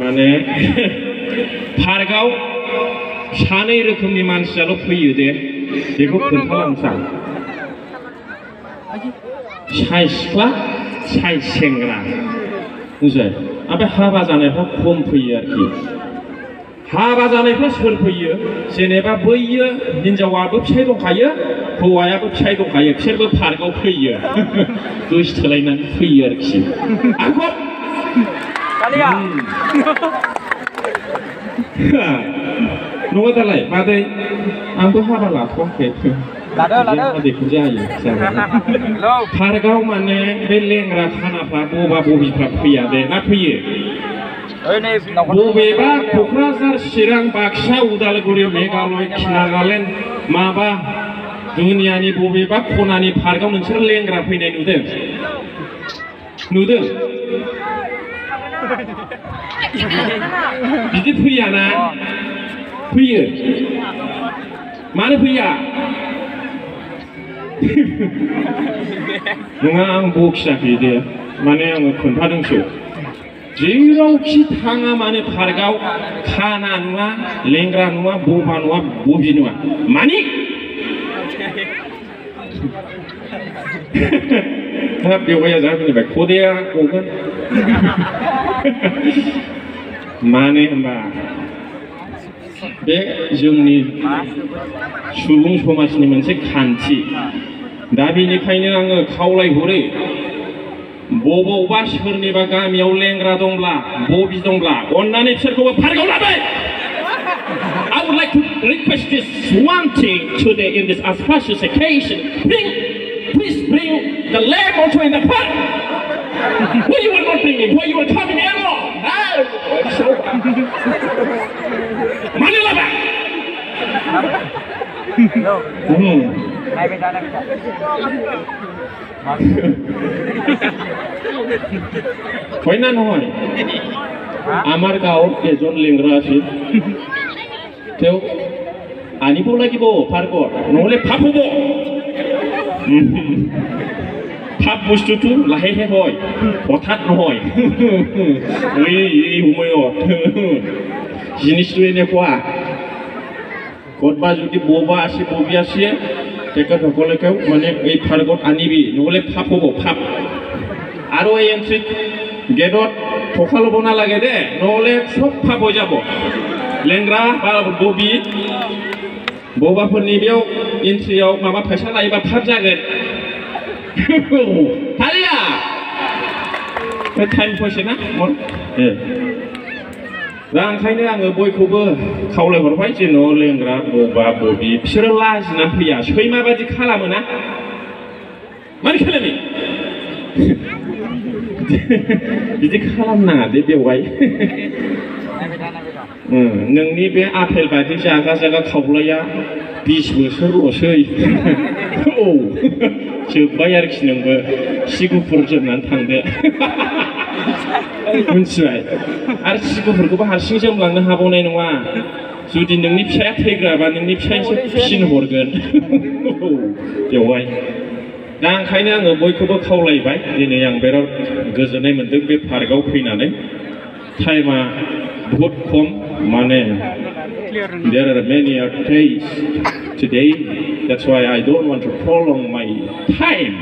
माने पार्कआव सानै रोखोमनि मानसियाल' फैयो दे बेखौ खोन्थालांसां साय सिख्ला साय सेंग्रा बुजिबाय ओमफ्राय हाबा जानायफ्रा खम फैयो आरोखि हाबा जानायफ्रा सोर फैयो जेनेबा बैयो हिनजावाबो फिसाइ दंखायो हौवायाबो फिसाइ दंखायो बिसोरबो पार्कआव फैयो गोसोथोलायनानै फैयो आरोखि आंखौ नङा दालाय मादै आंबो हाबा लाथ'वाखै मादैखौ जायो पार्कआव माने बे लेंग्रा खानाफ्रा बबा बबिफ्रा फैया दे ना फैयो बबेबा क'क्राझार चिरां बाक्सा उदालगुरि मेघालय नागालेण्ड माबा दुनियानि बबेबा खनानि पार्कआव नोंसोर लेंग्रा फैनाय नुदों बिदि फैयाना फैयो मानो फैया नङा आं बखियाखै दे माने आङो खोन्थादोंसो जेरावखि थाङा माने पार्कआव खाना नुवा लेंग्रा नुवा बबा नुवा बबि नुवा मानि बेवहाय जाफैबाय खदैया गगोन माने होनबा बे जोंनि सुबुं समाजनि मोनसे खान्थि दा बेनिखायनो आङो खावलायहरो बबावबा सोरनिबा गामियाव लेंग्रा दंब्ला बबि दंब्ला अन्नानै बिसोरखौबो पार्कआव लाबो I would like to request this one thing today in this auspicious occasion. Please bring the lamb also in the park. Why you were not bringing? Why you were coming along? Manila back. No. Why not? Amar gaon ejon lengra asi. Teo, ani bola ki bo parko. Nole papu bo. Pap bustu tu lahir he hoy. Otat hoy. Humoyo. Jinis tu ini kuah. Kotba jadi boba asi bobi asi. Teka thokole kau mane ei parko ani bi. Nole papu bo pap. Aro ei entry gedot thokalo bona lage de. Nole sob papu jabo. लेंग्रा बा बबि बबाफोरनि बेयाव एन्ट्रियाव माबा फैसा लायोबा थाब जागोन थालिया time फैसे ना दा ओंखायनो आङो बयखौबो खावलायहरबाय जेन' लेंग्रा बबा बबि बिसोरो लाजिनानै फैया सैमा बादि खालामो ना मानो खालामो बिदि खालामनाङा दे बेवहाय नोंनि बे आपेल बायदि जागा जागा खावलाया 20 बोसोरल'सै औ जोब्बाय आरोखि नोंबो सि गुफुर जोमनानै थांदो मिथिबाय आरो सि गुफुरखौबो हारसिं जोमलांनो हाबावनाय नङा जुदि नोंनि फिसाया थैग्राबा नोंनि फिसायसो फिसिनो हरगोन बेवहाय दा ओंखायनो आङो बयखौबो खावलायबाय दिनै आं बिराद गोजोननाय मोनदों बे पार्कआव फैनानै टाइमा बहुत कम माने there are many days today that's why I don't want to prolong my time